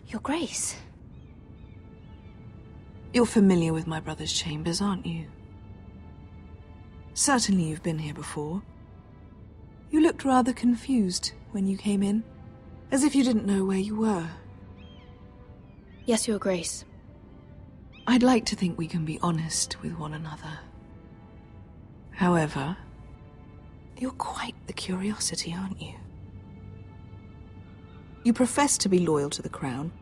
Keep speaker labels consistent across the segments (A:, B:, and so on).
A: Your Grace.
B: You're familiar with my brother's chambers, aren't you? Certainly you've been here before. You looked rather confused when you came in, as if you didn't know where you were.
A: Yes, Your Grace.
B: I'd like to think we can be honest with one another. However, you're quite the curiosity, aren't you? You profess to be loyal to the crown,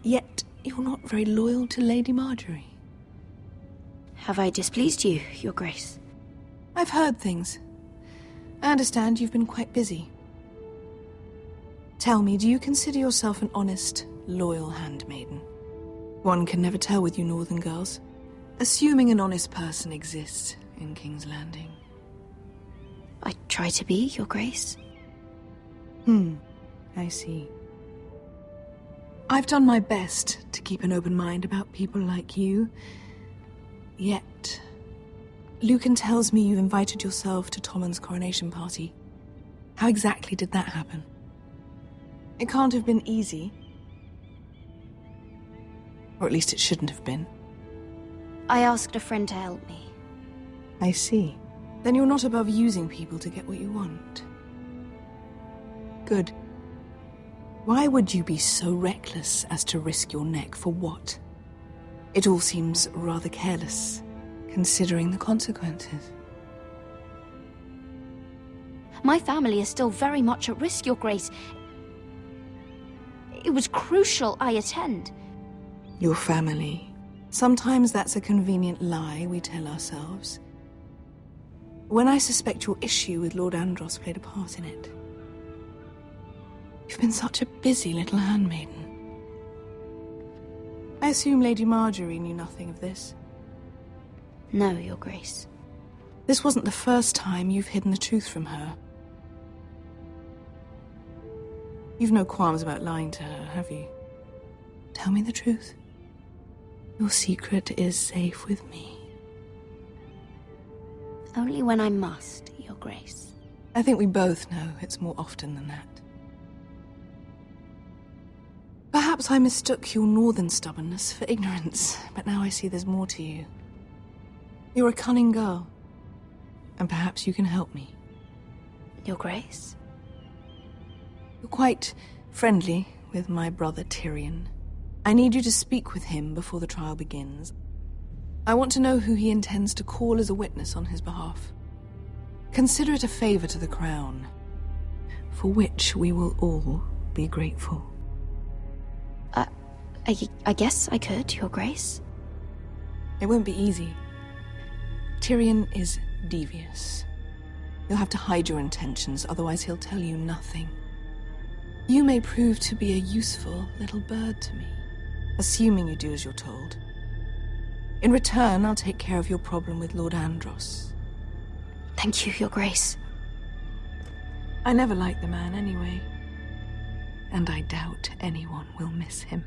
B: yet you're not very loyal to Lady Marjorie.
A: Have I displeased you, Your Grace?
B: I've heard things. I understand you've been quite busy. Tell me, do you consider yourself an honest, loyal handmaiden? One can never tell with you northern girls. Assuming an honest person exists in King's Landing.
A: I try to be, Your Grace.
B: I see. I've done my best to keep an open mind about people like you. Yet, Lucan tells me you invited yourself to Tommen's coronation party. How exactly did that happen? It can't have been easy. Or at least it shouldn't have been.
A: I asked a friend to help me.
B: I see. Then you're not above using people to get what you want. Good. Why would you be so reckless as to risk your neck for what? It all seems rather careless, considering the consequences.
A: My family is still very much at risk, Your Grace. It was crucial I attend.
B: Your family. Sometimes that's a convenient lie we tell ourselves. When I suspect your issue with Lord Andros played a part in it. You've been such a busy little handmaiden. I assume Lady Marjorie knew nothing of this.
A: No, Your Grace.
B: This wasn't the first time you've hidden the truth from her. You've no qualms about lying to her, have you? Tell me the truth. Your secret is safe with me.
A: Only when I must, Your Grace.
B: I think we both know it's more often than that. Perhaps I mistook your northern stubbornness for ignorance, but now I see there's more to you. You're a cunning girl, and perhaps you can help me.
A: Your Grace?
B: You're quite friendly with my brother Tyrion. I need you to speak with him before the trial begins. I want to know who he intends to call as a witness on his behalf. Consider it a favor to the crown, for which we will all be grateful.
A: I guess I could, Your Grace.
B: It won't be easy. Tyrion is devious. You'll have to hide your intentions, otherwise he'll tell you nothing. You may prove to be a useful little bird to me, assuming you do as you're told. In return, I'll take care of your problem with Lord Andros.
A: Thank you, Your Grace.
B: I never liked the man anyway, and I doubt anyone will miss him.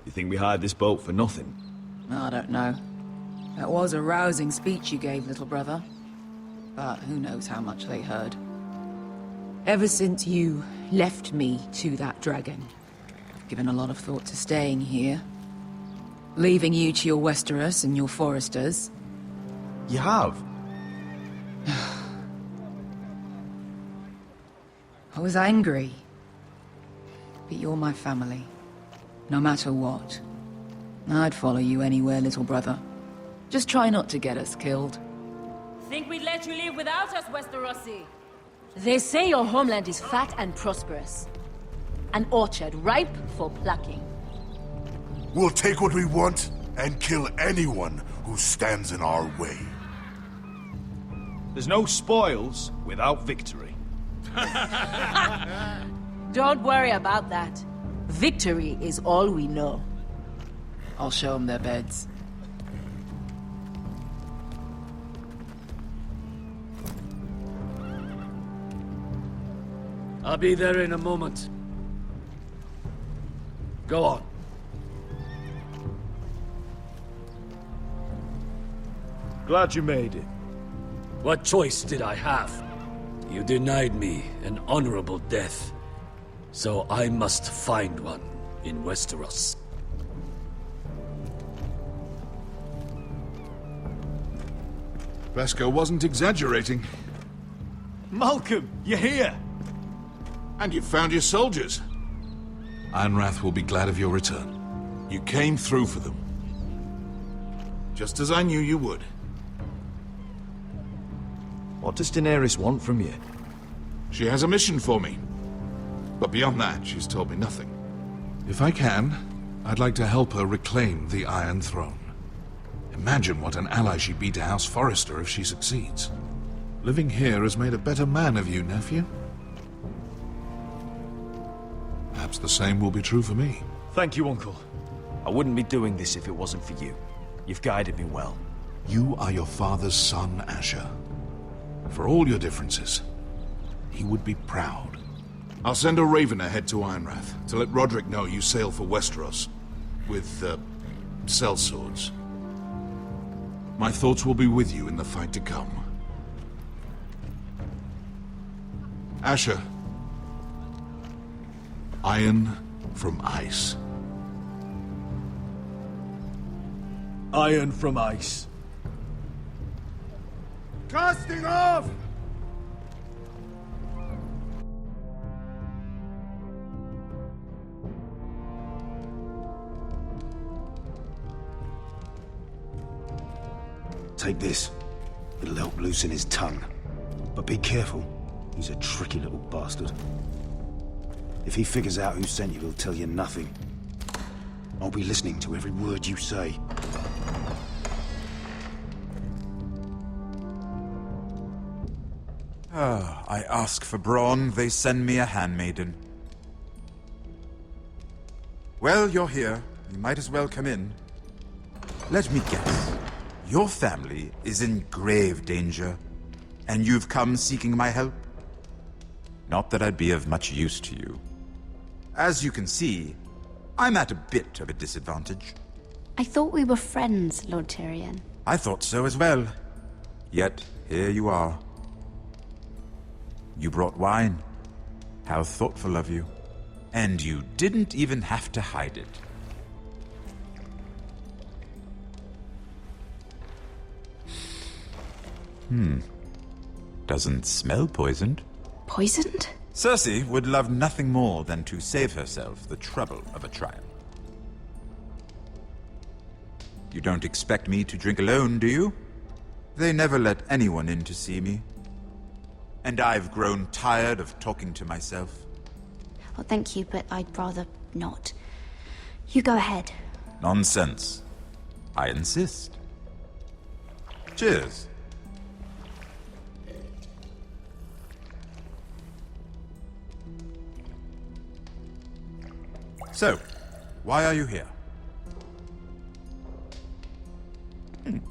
C: You think we hired this boat for nothing?
D: I don't know. That was a rousing speech you gave, little brother. But who knows how much they heard. Ever since you left me to that dragon, I've given a lot of thought to staying here. Leaving you to your Westeros and your Foresters.
C: You have?
D: I was angry. But you're my family. No matter what. I'd follow you anywhere, little brother. Just try not to get us killed.
E: Think we'd let you leave without us, Westerosi? They say your homeland is fat and prosperous. An orchard ripe for plucking.
F: We'll take what we want and kill anyone who stands in our way.
C: There's no spoils without victory.
E: Don't worry about that. Victory is all we know.
D: I'll show them their beds.
G: I'll be there in a moment. Go on.
C: Glad you made it.
G: What choice did I have? You denied me an honorable death, so I must find one in Westeros.
F: Vasco wasn't exaggerating.
C: Malcolm, you're here!
F: And you found your soldiers. Ironrath will be glad of your return. You came through for them. Just as I knew you would.
C: What does Daenerys want from you?
F: She has a mission for me. But beyond that, she's told me nothing. If I can, I'd like to help her reclaim the Iron Throne. Imagine what an ally she'd be to House Forrester if she succeeds. Living here has made a better man of you, nephew. Perhaps the same will be true for me.
C: Thank you, Uncle. I wouldn't be doing this if it wasn't for you. You've guided me well.
F: You are your father's son, Asher. For all your differences, he would be proud. I'll send a raven ahead to Ironrath to let Roderick know you sail for Westeros with, sellswords. My thoughts will be with you in the fight to come. Asher. Iron from ice.
C: Iron from ice.
F: Casting off!
H: Take this. It'll help loosen his tongue. But be careful. He's a tricky little bastard. If he figures out who sent you, he'll tell you nothing. I'll be listening to every word you say.
I: I ask for brawn, they send me a handmaiden. Well, you're here. You might as well come in. Let me guess. Your family is in grave danger, and you've come seeking my help? Not that I'd be of much use to you. As you can see, I'm at a bit of a disadvantage.
A: I thought we were friends, Lord Tyrion.
I: I thought so as well. Yet, here you are. You brought wine. How thoughtful of you. And you didn't even have to hide it. Doesn't smell poisoned.
A: Poisoned?
I: Cersei would love nothing more than to save herself the trouble of a trial. You don't expect me to drink alone, do you? They never let anyone in to see me. And I've grown tired of talking to myself.
A: Well, thank you, but I'd rather not. You go ahead.
I: Nonsense. I insist. Cheers. So, why are you here?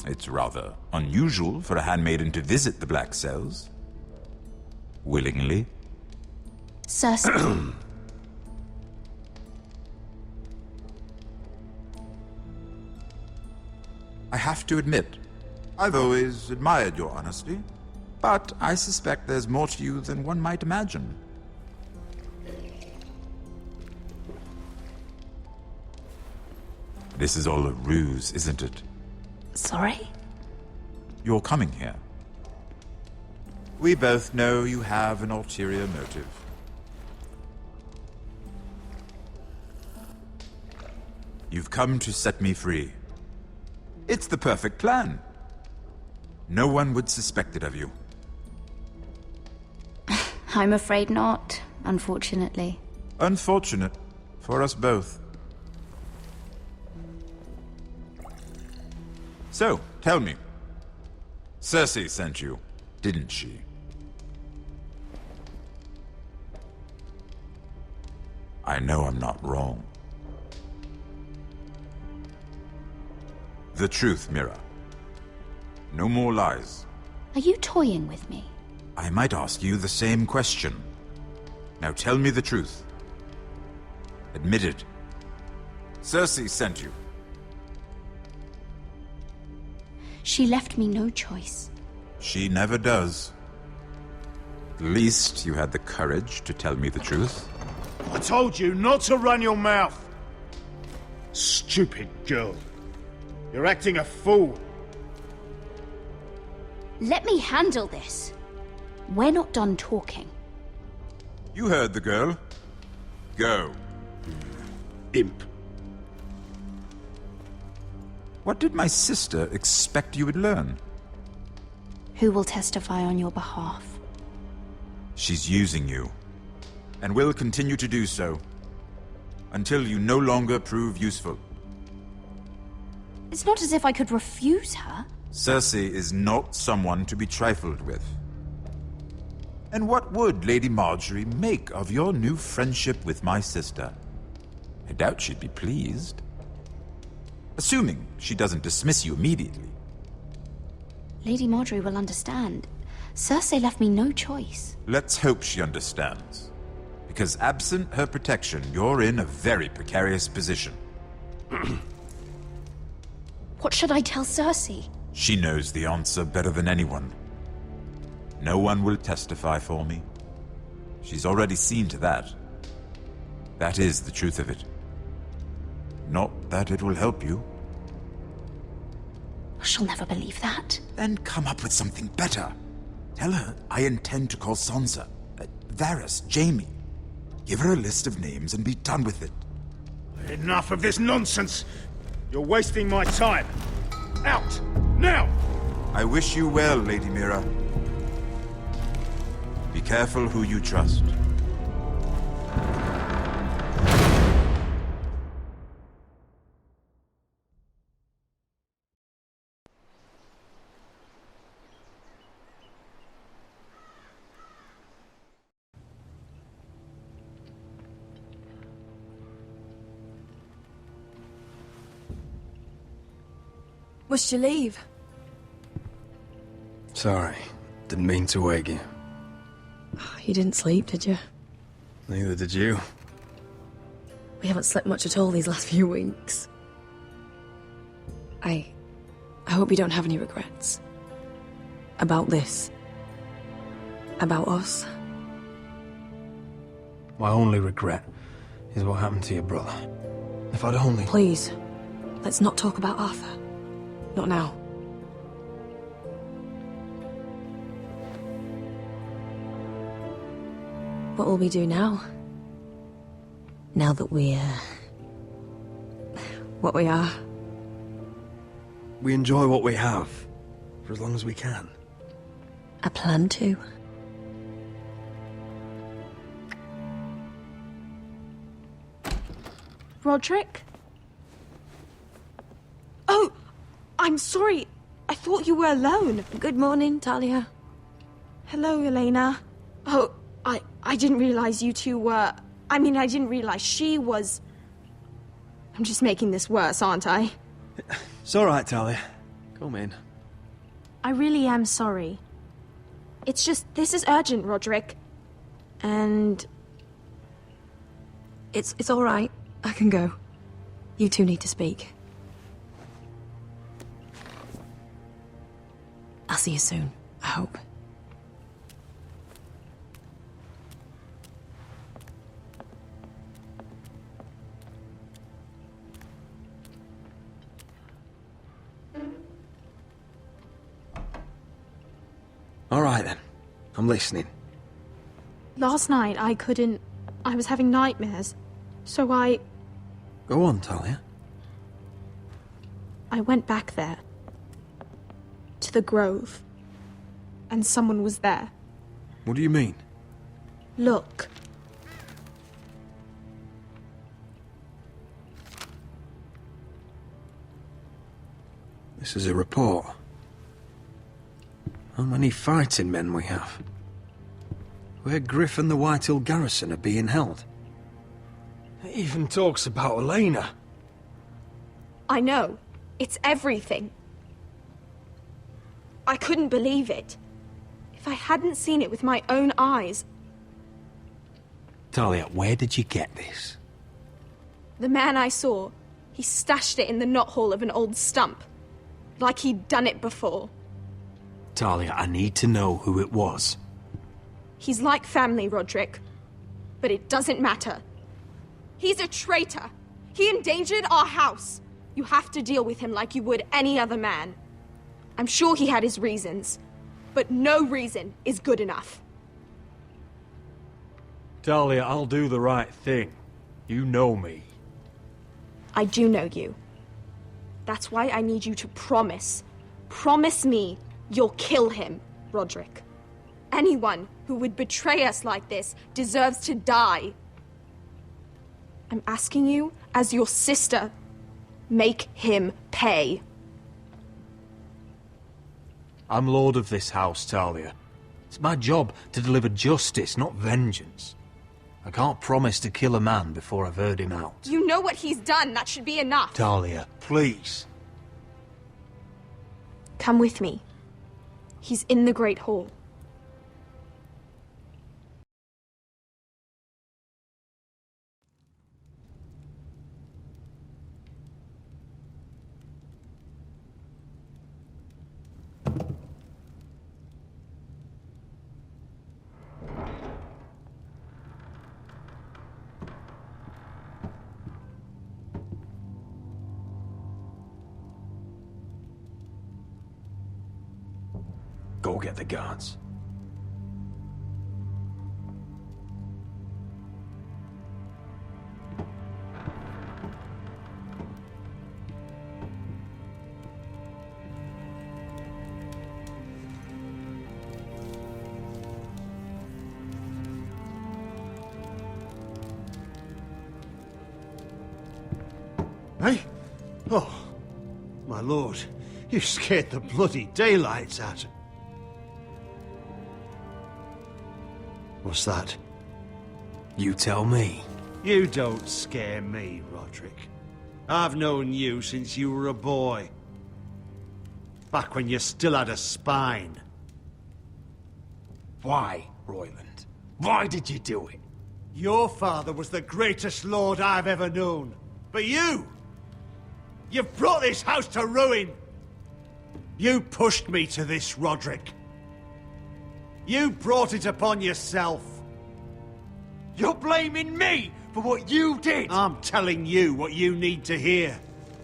I: It's rather unusual for a handmaiden to visit the Black Cells. Willingly.
A: Cersei.
I: I have to admit, I've always admired your honesty, but I suspect there's more to you than one might imagine. This is all a ruse, isn't it?
A: Sorry?
I: You're coming here. We both know you have an ulterior motive. You've come to set me free. It's the perfect plan. No one would suspect it of you.
A: I'm afraid not, unfortunately.
I: Unfortunate for us both. So, tell me. Cersei sent you, didn't she? I know I'm not wrong. The truth, Mira. No more lies.
A: Are you toying with me?
I: I might ask you the same question. Now tell me the truth. Admit it. Cersei sent you.
A: She left me no choice.
I: She never does. At least you had the courage to tell me the truth.
J: I told you not to run your mouth! Stupid girl. You're acting a fool.
A: Let me handle this. We're not done talking.
I: You heard the girl. Go.
J: Imp.
I: What did my sister expect you would learn?
A: Who will testify on your behalf?
I: She's using you, and will continue to do so, until you no longer prove useful.
A: It's not as if I could refuse her.
I: Cersei is not someone to be trifled with. And what would Lady Marjorie make of your new friendship with my sister? I doubt she'd be pleased. Assuming she doesn't dismiss you immediately.
A: Lady Marjorie will understand. Cersei left me no choice.
I: Let's hope she understands. Because absent her protection, you're in a very precarious position.
A: What should I tell Cersei?
I: She knows the answer better than anyone. No one will testify for me. She's already seen to that. That is the truth of it. Not that it will help you.
A: She'll never believe that.
I: Then come up with something better. Tell her I intend to call Sansa, Varys, Jaime. Give her a list of names and be done with it.
J: Enough of this nonsense! You're wasting my time! Out! Now!
I: I wish you well, Lady Mira. Be careful who you trust.
B: Must you leave?
K: Sorry, didn't mean to wake you.
B: You didn't sleep, did you?
K: Neither did you.
B: We haven't slept much at all these last few weeks. I hope you don't have any regrets. About this. About us.
K: My only regret is what happened to your brother. If I'd only...
B: Please, let's not talk about Arthur. Not now. What will we do now? Now that we're... what we are?
K: We enjoy what we have, for as long as we can.
B: I plan to.
L: Roderick? Oh! I'm sorry. I thought you were alone.
B: Good morning, Talia.
L: Hello, Elena. Oh, I didn't realize you two were... I mean, I didn't realize she was... I'm just making this worse, aren't I?
K: It's all right, Talia. Come in.
L: I really am sorry. It's just, this is urgent, Roderick. And...
B: It's all right. I can go. You two need to speak. I'll see you soon, I hope.
K: All right, then. I'm listening.
L: Last night, I was having nightmares. So I
K: Go on, Talia.
L: went back there. To the grove. And someone was there.
K: What do you mean?
L: Look.
K: This is a report. How many fighting men we have? Where Griff and the Whitehill garrison are being held. It even talks about Elena.
L: I know. It's everything. I couldn't believe it. If I hadn't seen it with my own eyes...
K: Talia, where did you get this?
L: The man I saw, he stashed it in the knothole of an old stump. Like he'd done it before.
K: Talia, I need to know who it was.
L: He's like family, Roderick. But it doesn't matter. He's a traitor. He endangered our house. You have to deal with him like you would any other man. I'm sure he had his reasons. But no reason is good enough.
M: Talia, I'll do the right thing. You know me.
L: I do know you. That's why I need you to promise. Promise me you'll kill him, Roderick. Anyone who would betray us like this deserves to die. I'm asking you, as your sister, make him pay.
M: I'm lord of this house, Talia. It's my job to deliver justice, not vengeance. I can't promise to kill a man before I've heard him out.
L: You know what he's done. That should be enough.
M: Talia, please.
L: Come with me. He's in the Great Hall.
K: Go get the guards.
N: Hey? Oh, my lord, you scared the bloody daylights out of... What's that?
K: You tell me.
N: You don't scare me, Roderick. I've known you since you were a boy. Back when you still had a spine.
K: Why, Royland? Why did you do it?
N: Your father was the greatest lord I've ever known. But you've brought this house to ruin. You pushed me to this, Roderick. You brought it upon yourself.
K: You're blaming me for what you did!
N: I'm telling you what you need to hear.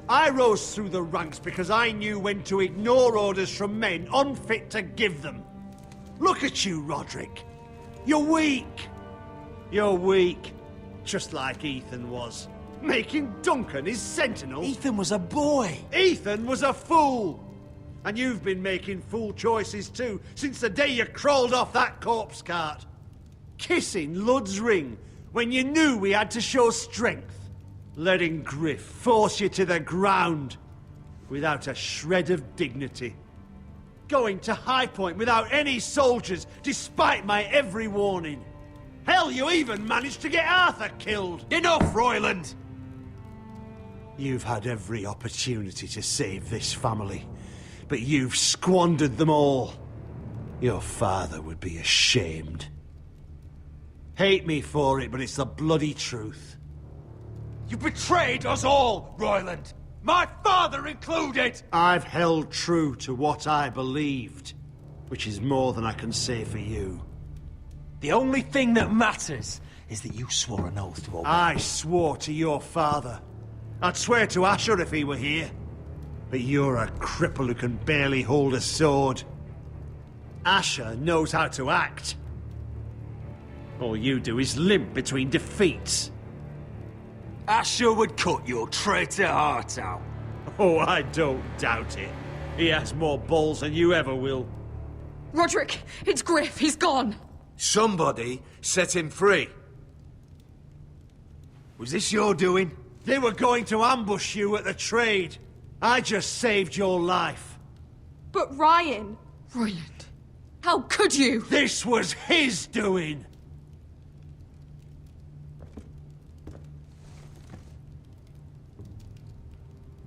N: I rose through the ranks because I knew when to ignore orders from men unfit to give them. Look at you, Roderick. You're weak. You're weak. Just like Ethan was. Making Duncan his sentinel.
K: Ethan was a boy.
N: Ethan was a fool. And you've been making fool choices too, since the day you crawled off that corpse cart. Kissing Lud's ring when you knew we had to show strength. Letting Griff force you to the ground without a shred of dignity. Going to High Point without any soldiers, despite my every warning. Hell, you even managed to get Arthur killed.
K: Enough, Royland!
N: You've had every opportunity to save this family. But you've squandered them all. Your father would be ashamed. Hate me for it, but it's the bloody truth.
K: You betrayed us all, Royland! My father included!
N: I've held true to what I believed, which is more than I can say for you.
K: The only thing that matters is that you swore an oath to obey.
N: I swore to your father. I'd swear to Asher if he were here. But you're a cripple who can barely hold a sword. Asher knows how to act. All you do is limp between defeats.
K: Asher would cut your traitor heart out.
N: Oh, I don't doubt it. He has more balls than you ever will.
E: Roderick, it's Griff. He's gone.
K: Somebody set him free. Was this your doing?
N: They were going to ambush you at the trade. I just saved your life.
L: But Ryan...
E: Royland, how could you?
N: This was his doing.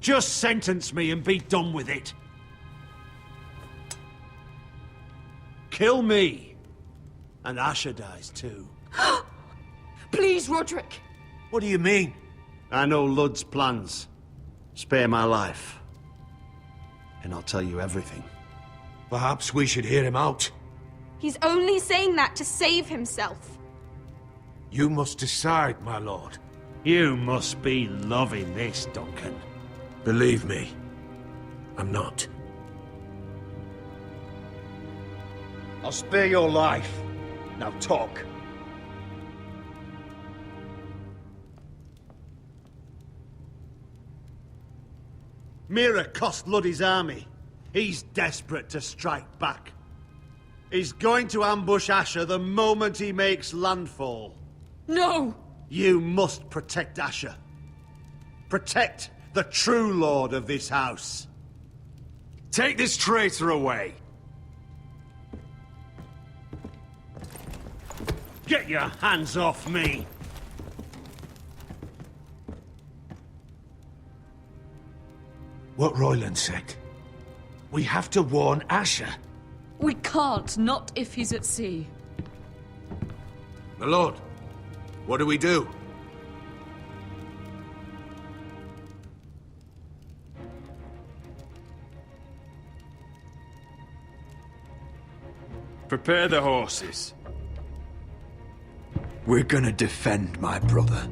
N: Just sentence me and be done with it. Kill me. And Asher dies too.
D: Please, Roderick!
K: What do you mean?
N: I know Lud's plans. Spare my life. And I'll tell you everything.
K: Perhaps we should hear him out.
L: He's only saying that to save himself.
K: You must decide, my lord.
N: You must be loving this, Duncan.
K: Believe me, I'm not.
J: I'll spare your life. Now talk.
N: Mira cost Lud his army. He's desperate to strike back. He's going to ambush Asher the moment he makes landfall.
D: No!
N: You must protect Asher. Protect the true lord of this house.
C: Take this traitor away.
N: Get your hands off me!
K: What Royland said. We have to warn Asher.
E: We can't, not if he's at sea.
F: My lord, what do we do?
C: Prepare the horses.
K: We're gonna defend my brother.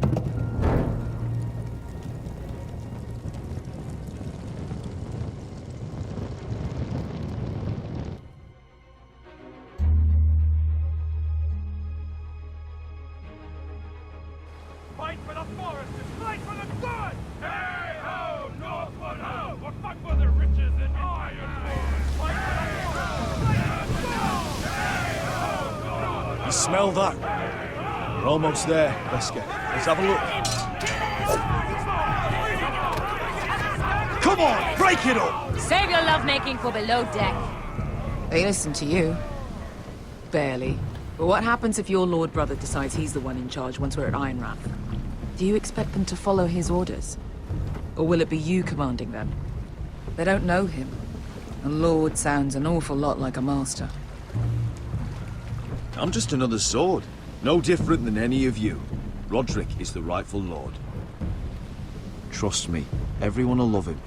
J: Fight for the forest and fight for the good! Hey ho, Northwood ho! We'll fight for the riches and iron! Fight for the forest! Hey ho, Northwood!
C: You smell that? We're almost there, Wesker. Let's have a look. Come on, break it up!
E: Save your lovemaking for below deck.
D: They listen to you. Barely. But what happens if your lord brother decides he's the one in charge once we're at Ironrath? Do you expect them to follow his orders? Or will it be you commanding them? They don't know him. A lord sounds an awful lot like a master.
C: I'm just another sword. No different than any of you. Roderick is the rightful lord. Trust me, everyone will love him.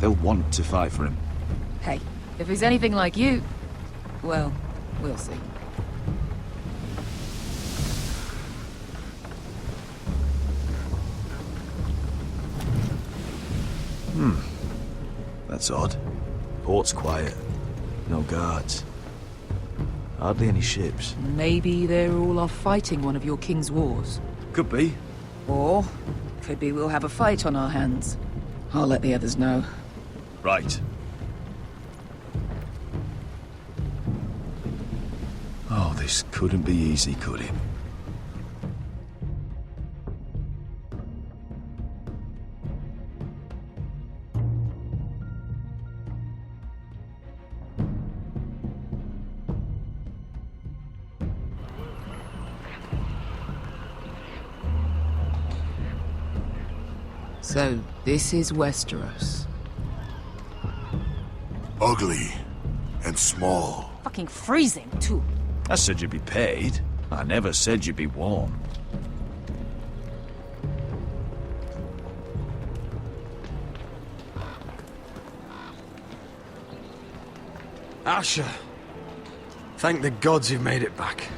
C: They'll want to fight for him.
D: Hey, if he's anything like you, well, we'll see.
C: That's odd. Port's quiet. No guards. Hardly any ships.
D: Maybe they're all off fighting one of your king's wars.
C: Could be.
D: Or, could be we'll have a fight on our hands. I'll let the others know.
C: Right. Oh, this couldn't be easy, could it?
D: So, this is Westeros.
F: Ugly and small.
E: Fucking freezing, too.
C: I said you'd be paid. I never said you'd be warm.
K: Asher. Thank the gods you've made it back.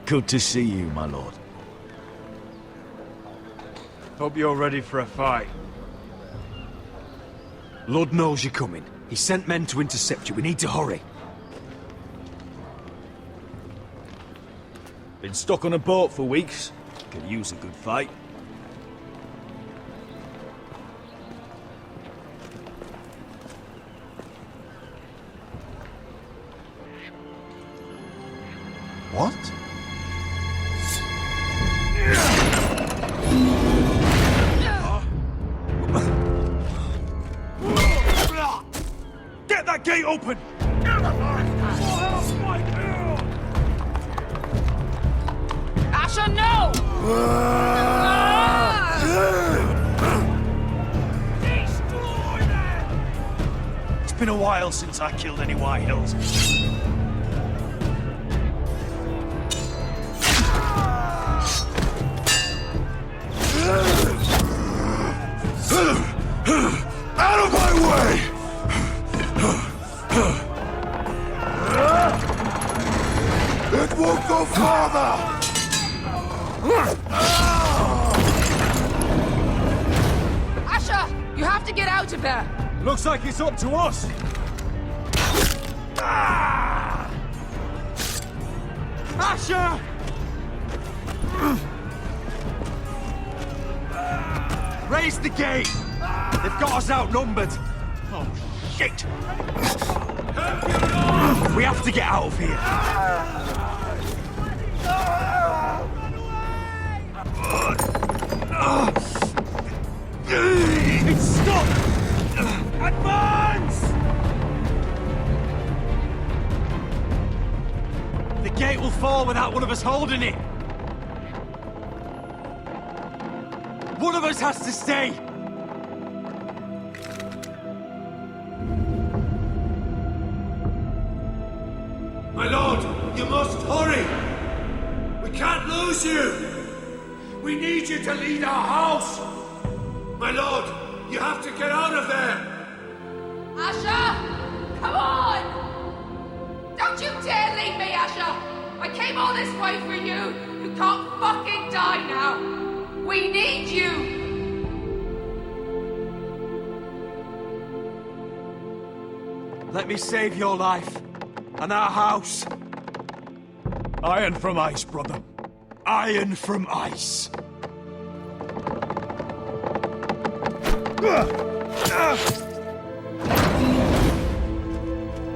C: Good to see you, my lord.
J: Hope you're ready for a fight.
K: Lord knows you're coming. He sent men to intercept you. We need to hurry.
C: Been stuck on a boat for weeks. Could use a good fight.
I: What?
C: Get that gate open!
E: Asher, no!
C: It's been a while since I killed any White Hills.
F: Out of my way! It won't go farther!
D: Asher, you have to get out of there!
J: Looks like it's up to us! Asher! Raise the gate! They've got us outnumbered! Oh, shit! We have to get out of here! It's stuck! Advance! The gate will fall without one of us holding it! One of us has to stay!
N: My lord, you must hurry! We can't lose you! We need you to lead our house! My lord, you have to get out of there!
D: Asher! Come on! Don't you dare leave me, Asher! I came all this way for you! You can't fucking die now! We need you!
J: Let me save your life, and our house. Iron from ice, brother. Iron from ice.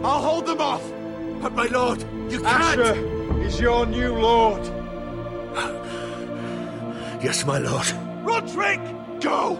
J: I'll hold them off! But my lord, you can't! Asher is your new lord.
N: Yes, my lord.
J: Roderick!
N: Go!